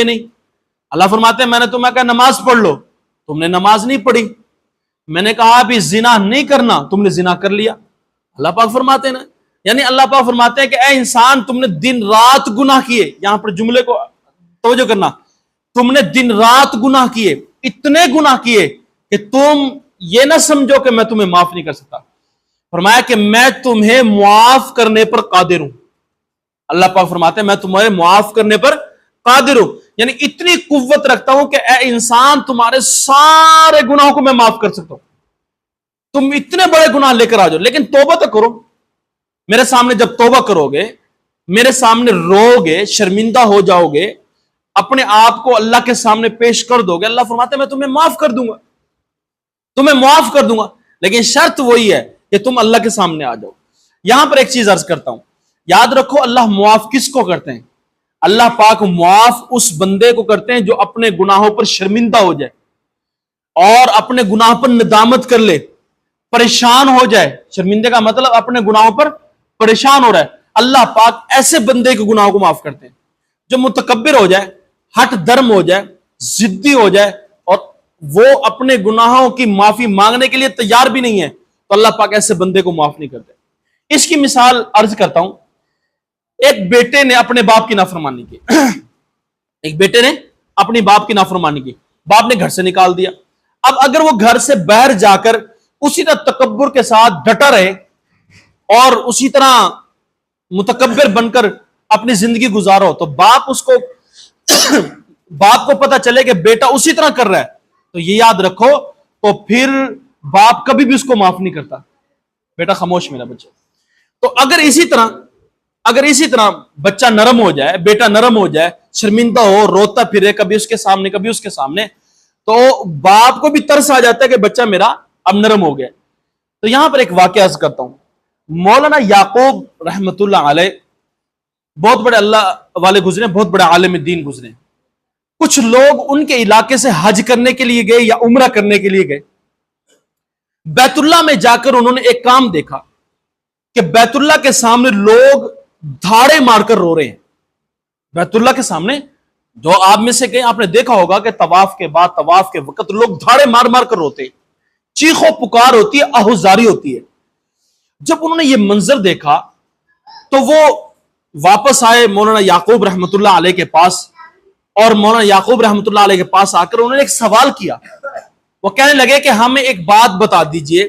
نہیں. اللہ فرماتے ہیں میں نے تمہیں کہا نماز پڑھ لو، تم نے نماز نہیں پڑھی. میں نے کہا ابھی زنا نہیں کرنا، تم نے زنا کر لیا. اللہ پاک فرماتے ہیں نا، یعنی اللہ پاک فرماتے ہیں کہ اے انسان تم نے دن رات گناہ کیے. یہاں پر جملے کو توجہ کرنا، تم نے دن رات گناہ کیے، اتنے گناہ کیے کہ تم یہ نہ سمجھو کہ میں تمہیں معاف نہیں کر سکتا. فرمایا کہ میں تمہیں معاف کرنے پر قادر ہوں. اللہ پاک فرماتے ہیں میں تمہیں معاف کرنے پر قادر ہوں، یعنی اتنی قوت رکھتا ہوں کہ اے انسان تمہارے سارے گناہوں کو میں معاف کر سکتا ہوں. تم اتنے بڑے گناہ لے کر آ جاؤ، لیکن توبہ تو کرو. میرے سامنے جب توبہ کرو گے، میرے سامنے رو گے، شرمندہ ہو جاؤ گے، اپنے آپ کو اللہ کے سامنے پیش کر دو گے، اللہ فرماتے ہیں میں تمہیں معاف کر دوں گا، تمہیں معاف کر دوں گا. لیکن شرط وہی ہے کہ تم اللہ کے سامنے آ جاؤ. یہاں پر ایک چیز عرض کرتا ہوں، یاد رکھو اللہ معاف کس کو کرتے ہیں؟ اللہ پاک معاف اس بندے کو کرتے ہیں جو اپنے گناہوں پر شرمندہ ہو جائے اور اپنے گناہ پر ندامت کر لے، پریشان ہو جائے. شرمندے کا مطلب اپنے گناہوں پر پریشان ہو رہا ہے. اللہ پاک ایسے بندے کے گناہوں کو معاف کرتے ہیں. جو متکبر ہو جائے، ہٹ درم ہو جائے، ضدی ہو جائے اور وہ اپنے گناہوں کی معافی مانگنے کے لیے تیار بھی نہیں ہے، تو اللہ پاک ایسے بندے کو معاف نہیں کرتے. اس کی مثال عرض کرتا ہوں. ایک بیٹے نے اپنے باپ کی نافرمانی کی، ایک بیٹے نے اپنی باپ کی نافرمانی کی، باپ نے گھر سے نکال دیا. اب اگر وہ گھر سے باہر جا کر اسی طرح تکبر کے ساتھ ڈٹا رہے اور اسی طرح متکبر بن کر اپنی زندگی گزارو، تو باپ کو پتا چلے کہ بیٹا اسی طرح کر رہا ہے، تو یہ یاد رکھو تو پھر باپ کبھی بھی اس کو معاف نہیں کرتا. بیٹا خاموش میرا بچہ. تو اگر اسی طرح بچہ نرم ہو جائے، بیٹا نرم ہو جائے، شرمندہ ہو، روتا پھرے کبھی اس کے سامنے کبھی اس کے سامنے، تو باپ کو بھی ترس آ جاتا ہے کہ بچہ میرا اب نرم ہو گیا. تو یہاں پر ایک واقعہ عرض کرتا ہوں. مولانا یعقوب رحمت اللہ علیہ بہت بڑے اللہ والے گزرے، بہت بڑے عالم دین گزرے. کچھ لوگ ان کے علاقے سے حج کرنے کے لیے گئے یا عمرہ کرنے کے لیے گئے. بیت اللہ میں جا کر انہوں نے ایک کام دیکھا کہ بیت اللہ کے سامنے لوگ دھاڑے مار کر رو رہے ہیں. بیت اللہ کے سامنے جو آپ میں سے گئے آپ نے دیکھا ہوگا کہ طواف کے بعد طواف کے وقت لوگ دھاڑے مار مار کر روتے ہیں، چیخ و پکار ہوتی ہے، آہوزاری ہوتی ہے. جب انہوں نے یہ منظر دیکھا تو وہ واپس آئے مولانا یعقوب رحمت اللہ علیہ کے پاس، اور مولانا یعقوب رحمت اللہ علیہ کے پاس آ کر انہوں نے ایک سوال کیا. وہ کہنے لگے کہ ہمیں ایک بات بتا دیجئے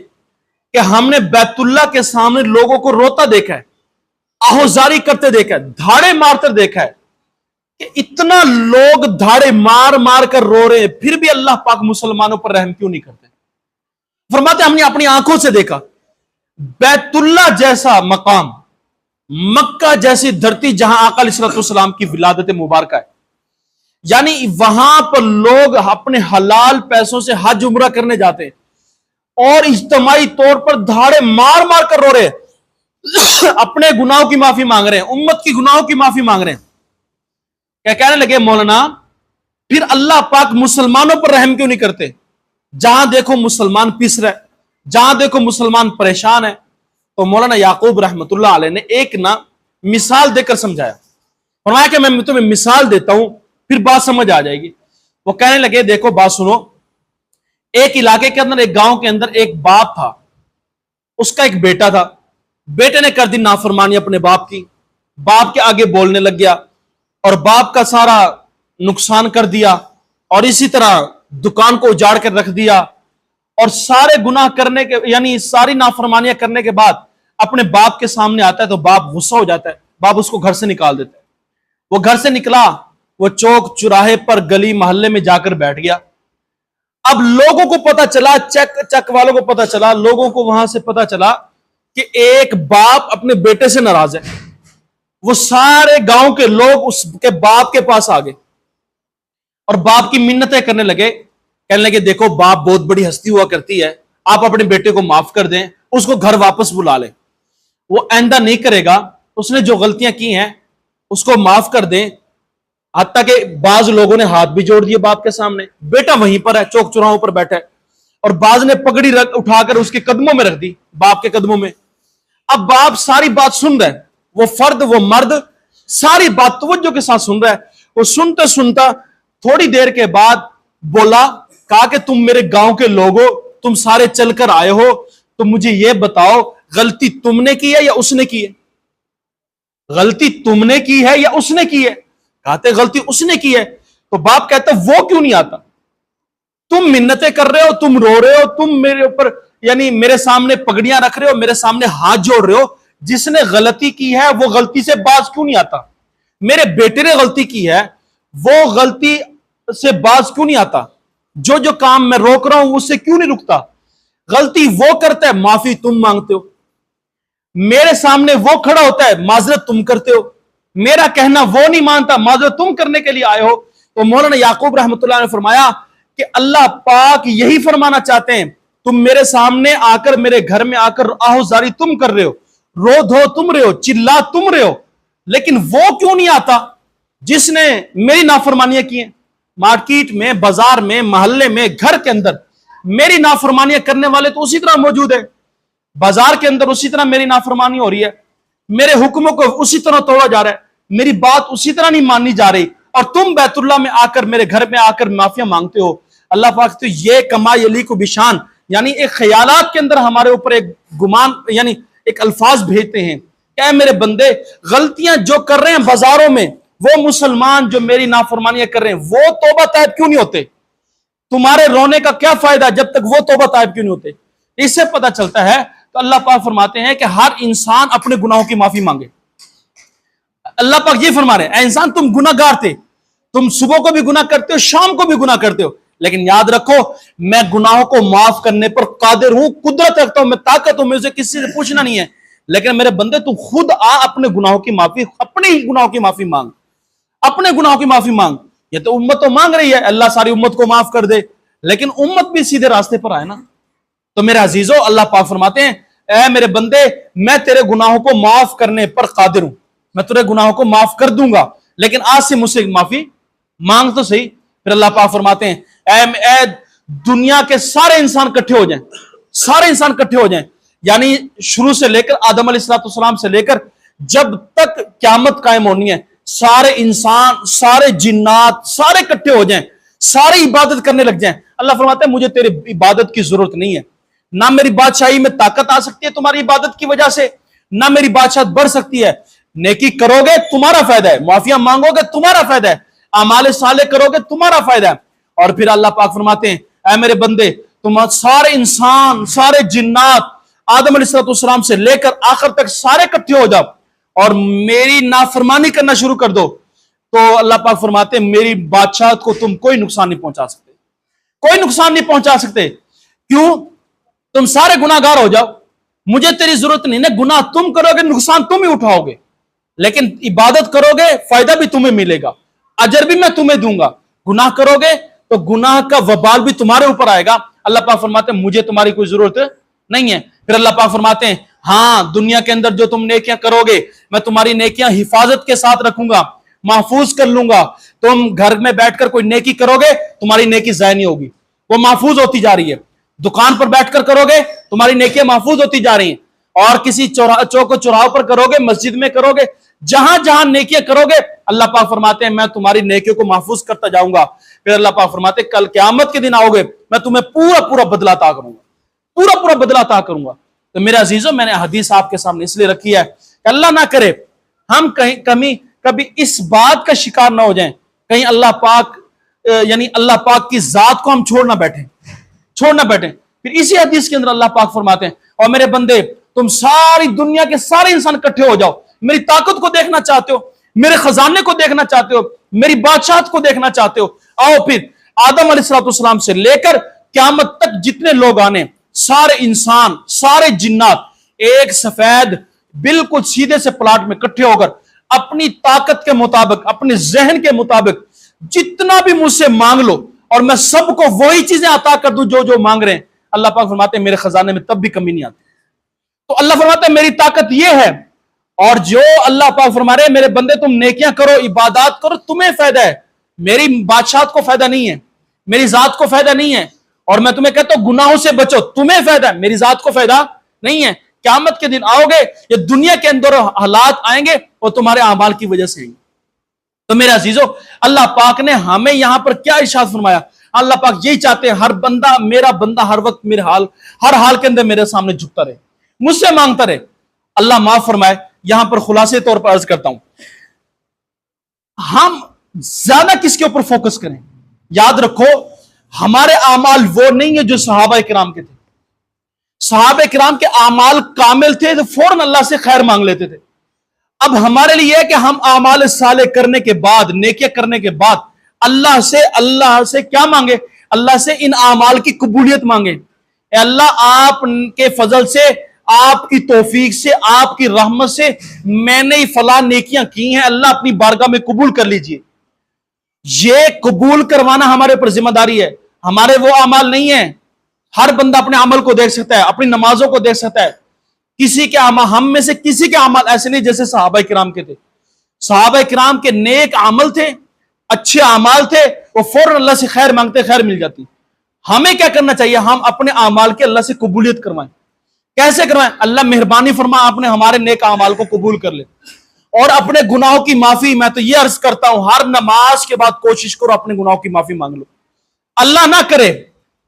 کہ ہم نے بیت اللہ کے سامنے لوگوں کو روتا دیکھا ہے، آہوزاری کرتے دیکھا ہے، دھاڑے مارتے دیکھا ہے، کہ اتنا لوگ دھاڑے مار مار کر رو رہے ہیں، پھر بھی اللہ پاک مسلمانوں پر رحم کیوں نہیں کرتے؟ فرماتے ہم نے اپنی آنکھوں سے دیکھا بیت اللہ جیسا مقام، مکہ جیسی دھرتی جہاں آقا علیہ السلام کی ولادت مبارکہ ہے، یعنی وہاں پر لوگ اپنے حلال پیسوں سے حج عمرہ کرنے جاتے ہیں اور اجتماعی طور پر دھاڑے مار مار کر رو رہے ہیں، اپنے گناہوں کی معافی مانگ رہے ہیں، امت کی گناہوں کی معافی مانگ رہے ہیں. کیا کہنے لگے مولانا پھر اللہ پاک مسلمانوں پر رحم کیوں نہیں کرتے؟ جہاں دیکھو مسلمان پس رہے، جہاں دیکھو مسلمان پریشان ہے. تو مولانا یعقوب رحمت اللہ علیہ نے ایک مثال دے کر سمجھایا. فرمایا کہ میں تمہیں مثال دیتا ہوں پھر بات سمجھ آ جائے گی. وہ کہنے لگے دیکھو بات سنو، ایک علاقے کے اندر ایک گاؤں کے اندر ایک باپ تھا، اس کا ایک بیٹا تھا. بیٹے نے کر دی نافرمانی اپنے باپ کی، باپ کے آگے بولنے لگ گیا اور باپ کا سارا نقصان کر دیا، اور اسی طرح دکان کو اجاڑ کر رکھ دیا، اور سارے گناہ کرنے کے یعنی ساری نافرمانیاں کرنے کے بعد اپنے باپ کے سامنے آتا ہے تو باپ غصہ ہو جاتا ہے، باپ اس کو گھر سے نکال دیتا ہے. وہ گھر سے نکلا، وہ چوک چراہے پر گلی محلے میں جا کر بیٹھ گیا. اب لوگوں کو پتا چلا، چک والوں کو پتا چلا، لوگوں کو وہاں سے پتا چلا کہ ایک باپ اپنے بیٹے سے ناراض ہے. وہ سارے گاؤں کے لوگ اس کے باپ کے پاس آ گئے اور باپ کی منتیں کرنے لگے، کہنے لگے دیکھو باپ بہت بڑی ہستی ہوا کرتی ہے، آپ اپنے بیٹے کو معاف کر دیں، اس کو گھر واپس بلا لیں، وہ آئندہ نہیں کرے گا، اس نے جو غلطیاں کی ہیں اس کو معاف کر دیں. حتیٰ کہ بعض لوگوں نے ہاتھ بھی جوڑ دیے باپ کے سامنے. بیٹا وہیں پر ہے، چوک چوراہوں پر بیٹھا ہے، اور بعض نے پگڑی اٹھا کر اس کے قدموں میں رکھ دی، باپ کے قدموں میں. اب باپ ساری بات سن رہا ہے، وہ فرد وہ مرد ساری بات توجہ کے ساتھ سن رہا ہے. وہ سنتا سنتا تھوڑی دیر کے بعد بولا، کہا کہ تم میرے گاؤں کے لوگوں، تم سارے چل کر آئے ہو، تو مجھے یہ بتاؤ غلطی تم نے کی ہے یا اس نے کی ہے؟ غلطی تم نے کی ہے یا اس نے کی ہے؟ کہتے غلطی اس نے کی ہے۔ تو باپ کہتا وہ کیوں نہیں آتا؟ تم منتیں کر رہے ہو، تم رو رہے ہو، تم میرے اوپر یعنی میرے سامنے پگڑیاں رکھ رہے ہو، میرے سامنے ہاتھ جوڑ رہے ہو، جس نے غلطی کی ہے وہ غلطی سے باز کیوں نہیں آتا؟ میرے بیٹے نے غلطی کی ہے، وہ غلطی سے باز کیوں نہیں آتا؟ جو جو کام میں روک رہا ہوں اس سے کیوں نہیں رکتا؟ غلطی وہ کرتا ہے، معافی تم مانگتے ہو۔ میرے سامنے وہ کھڑا ہوتا ہے، معذرت تم کرتے ہو۔ میرا کہنا وہ نہیں مانتا، معذرت تم کرنے کے لیے آئے ہو۔ تو مولانا یعقوب رحمۃ اللہ نے فرمایا کہ اللہ پاک یہی فرمانا چاہتے ہیں، تم میرے سامنے آ کر، میرے گھر میں آ کر آہوزاری تم کر رہے ہو، رو دھو تم رہے ہو، چلا تم رہے ہو، لیکن وہ کیوں نہیں آتا جس نے میری نافرمانیاں کی ہیں؟ مارکیٹ میں، بازار میں، محلے میں، گھر کے اندر میری نافرمانیاں کرنے والے تو اسی طرح موجود ہیں، بازار کے اندر اسی طرح میری نافرمانی ہو رہی ہے، میرے حکموں کو اسی طرح توڑا جا رہا ہے، میری بات اسی طرح نہیں ماننی جا رہی، اور تم بیت اللہ میں آ کر، میرے گھر میں آ کر معافیاں مانگتے ہو۔ اللہ پاک تو یہ کما یلیق بشان، یعنی ایک خیالات کے اندر ہمارے اوپر ایک گمان، یعنی ایک الفاظ بھیجتے ہیں کہ اے میرے بندے، غلطیاں جو کر رہے ہیں بازاروں میں، وہ مسلمان جو میری نافرمانیاں کر رہے ہیں، وہ توبہ طائب کیوں نہیں ہوتے؟ تمہارے رونے کا کیا فائدہ جب تک وہ توبہ طائب کیوں نہیں ہوتے؟ اس سے پتہ چلتا ہے، تو اللہ پاک فرماتے ہیں کہ ہر انسان اپنے گناہوں کی معافی مانگے۔ اللہ پاک یہ فرما رہے ہیں، اے انسان تم گناہ گار تھے، تم صبح کو بھی گناہ کرتے ہو، شام کو بھی گناہ کرتے ہو، لیکن یاد رکھو میں گناہوں کو معاف کرنے پر قادر ہوں، قدرت رکھتا ہوں، میں طاقت ہوں، مجھے کسی سے پوچھنا نہیں ہے، لیکن میرے بندے تو خود آ اپنے گناہوں کی معافی، اپنے ہی گناہوں کی معافی مانگ، اپنے گناہوں کی معافی مانگ۔ یہ تو امت تو مانگ رہی ہے اللہ ساری امت کو معاف کر دے، لیکن امت بھی سیدھے راستے پر آئے نا۔ تو میرے عزیزو، اللہ پاک فرماتے ہیں اے میرے بندے، میں تیرے گناہوں کو معاف کرنے پر قادر ہوں، میں تیرے گناہوں کو معاف کر دوں گا، لیکن آج سے مجھ سے معافی مانگ تو صحیح۔ پھر اللہ پاک فرماتے ہیں اے دنیا کے سارے انسان کٹھے ہو جائیں، سارے انسان کٹھے ہو جائیں، یعنی شروع سے لے کر آدم علیہ السلام سے لے کر جب تک قیامت قائم ہونی ہے، سارے انسان، سارے جنات، سارے کٹھے ہو جائیں، سارے عبادت کرنے لگ جائیں۔ اللہ فرماتے ہیں مجھے تیری عبادت کی ضرورت نہیں ہے، نہ میری بادشاہی میں طاقت آ سکتی ہے تمہاری عبادت کی وجہ سے، نہ میری بادشاہت بڑھ سکتی ہے۔ نیکی کرو گے تمہارا فائدہ ہے، معافیاں مانگو گے تمہارا فائدہ ہے، اعمال صالح کرو گے تمہارا فائدہ ہے۔ اور پھر اللہ پاک فرماتے ہیں اے میرے بندے، تم سارے انسان، سارے جنات، آدم علیہ السلام سے لے کر آخر تک سارے اکٹھے ہو جاؤ اور میری نافرمانی کرنا شروع کر دو، تو اللہ پاک فرماتے ہیں میری بادشاہت کو تم کوئی نقصان نہیں پہنچا سکتے، کوئی نقصان نہیں پہنچا سکتے۔ کیوں؟ تم سارے گناہ گار ہو جاؤ، مجھے تیری ضرورت نہیں ہے، گناہ تم کرو گے نقصان تم ہی اٹھاؤ گے، لیکن عبادت کرو گے فائدہ بھی تمہیں ملے گا، اجر بھی میں تمہیں دوں گا۔ گناہ کرو گے تو گناہ کا وبال بھی تمہارے اوپر آئے گا۔ اللہ پاک فرماتے ہیں مجھے تمہاری کوئی ضرورت نہیں ہے۔ پھر اللہ پاک فرماتے ہیں ہاں، دنیا کے اندر جو تم نیکیاں کرو گے میں تمہاری نیکیاں حفاظت کے ساتھ رکھوں گا، محفوظ کر لوں گا۔ تم گھر میں بیٹھ کر کوئی نیکی کرو گے تمہاری نیکی ضائع نہیں ہوگی، وہ محفوظ ہوتی جا رہی ہے۔ دکان پر بیٹھ کر کرو گے تمہاری نیکیاں محفوظ ہوتی جا رہی ہیں، اور کسی چوک و چوراہوں پر کرو گے، مسجد میں کرو گے، جہاں جہاں نیکیاں کرو گے اللہ پاک فرماتے ہیں میں تمہاری نیکیوں کو محفوظ کرتا جاؤں گا۔ پھر اللہ پاک فرماتے ہیں کل قیامت کے دن آؤ گے میں تمہیں پورا پورا بدلہ عطا کروں گا، پورا پورا بدلہ عطا کروں گا۔ تو میرے عزیزوں، میں نے حدیث آپ کے سامنے اس لیے رکھی ہے کہ اللہ نہ کرے ہم کبھی اس بات کا شکار نہ ہو جائیں، کہیں اللہ پاک یعنی اللہ پاک کی ذات کو ہم چھوڑ نہ بیٹھیں۔ پھر اسی حدیث کے اندر اللہ پاک فرماتے ہیں اور میرے بندے، تم ساری دنیا کے سارے انسان اکٹھے ہو جاؤ، میری طاقت کو دیکھنا چاہتے ہو، میرے خزانے کو دیکھنا چاہتے ہو، میری بادشاہت کو دیکھنا چاہتے ہو، آؤ پھر آدم علیہ السلام سے لے کر قیامت تک جتنے لوگ آنے، سارے انسان، سارے جنات ایک سفید بالکل سیدھے سے پلاٹ میں اکٹھے ہو کر اپنی طاقت کے مطابق، اپنے ذہن کے مطابق جتنا بھی مجھ سے مانگ لو اور میں سب کو وہی چیزیں عطا کر دوں جو جو مانگ رہے ہیں۔ اللہ پاک فرماتے ہیں میرے خزانے میں تب بھی کمی نہیں آتی۔ تو اللہ فرماتا ہے میری طاقت یہ ہے، اور جو اللہ پاک فرما رہے ہیں میرے بندے تم نیکیاں کرو، عبادات کرو، تمہیں فائدہ ہے، میری بادشاہت کو فائدہ نہیں ہے، میری ذات کو فائدہ نہیں ہے، اور میں تمہیں کہتا ہوں گناہوں سے بچو، تمہیں فائدہ ہے، میری ذات کو فائدہ نہیں ہے۔ قیامت کے دن آؤ گے، یہ دنیا کے اندر حالات آئیں گے اور تمہارے اعمال کی وجہ سے آئیں گے۔ تو میرے عزیزو، اللہ پاک نے ہمیں یہاں پر کیا ارشاد فرمایا؟ اللہ پاک یہی چاہتے ہیں ہر بندہ، میرا بندہ ہر وقت ہر حال کے اندر میرے سامنے جھکتا رہے، مجھ سے مانگتا رہے۔ اللہ معاف فرمائے، یہاں پر خلاصے طور پر عرض کرتا ہوں، ہم زیادہ کس کے اوپر فوکس کریں؟ یاد رکھو، ہمارے اعمال وہ نہیں ہے جو صحابہ کرام کے تھے۔ صحابہ کرام کے اعمال کامل تھے تو فوراً اللہ سے خیر مانگ لیتے تھے۔ اب ہمارے لیے ہے کہ ہم اعمال صالح کرنے کے بعد، نیکیاں کرنے کے بعد اللہ سے کیا مانگے؟ اللہ سے ان اعمال کی قبولیت مانگے۔ اے اللہ، آپ کے فضل سے، آپ کی توفیق سے، آپ کی رحمت سے میں نے فلاں نیکیاں کی ہیں، اللہ اپنی بارگاہ میں قبول کر لیجئے۔ یہ قبول کروانا ہمارے پر ذمہ داری ہے، ہمارے وہ اعمال نہیں ہیں۔ ہر بندہ اپنے عمل کو دیکھ سکتا ہے، اپنی نمازوں کو دیکھ سکتا ہے۔ ہم میں سے کسی کے عمل ایسے نہیں جیسے صحابہ کرام کے تھے۔ صحابہ کرام کے نیک عمل تھے، اچھے اعمال تھے، وہ فوراً اللہ سے خیر مانگتے، خیر مل جاتی۔ ہمیں کیا کرنا چاہیے؟ ہم اپنے اعمال کے اللہ سے قبولیت کروائیں۔ کیسے کروائیں؟ اللہ مہربانی فرما آپ نے ہمارے نیک اعمال کو قبول کر لے، اور اپنے گناہوں کی معافی، میں تو یہ عرض کرتا ہوں ہر نماز کے بعد کوشش کرو اپنے گناہوں کی معافی مانگ لو۔ اللہ نہ کرے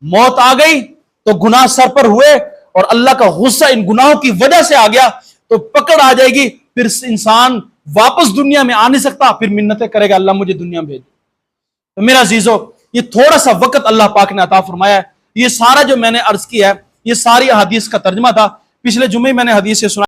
موت آ گئی تو گناہ سر پر ہوئے اور اللہ کا غصہ ان گناہوں کی وجہ سے آ گیا تو پکڑ آ جائے گی، پھر انسان واپس دنیا میں آ نہیں سکتا، پھر منتیں کرے گا اللہ مجھے دنیا میں بھیج۔ تو میرا عزیزو، یہ تھوڑا سا وقت اللہ پاک نے عطا فرمایا ہے۔ یہ سارا جو میں نے عرض کیا ہے، یہ ساری حدیث کا ترجمہ تھا۔ پچھلے جمعے میں نے حدیث سے سنا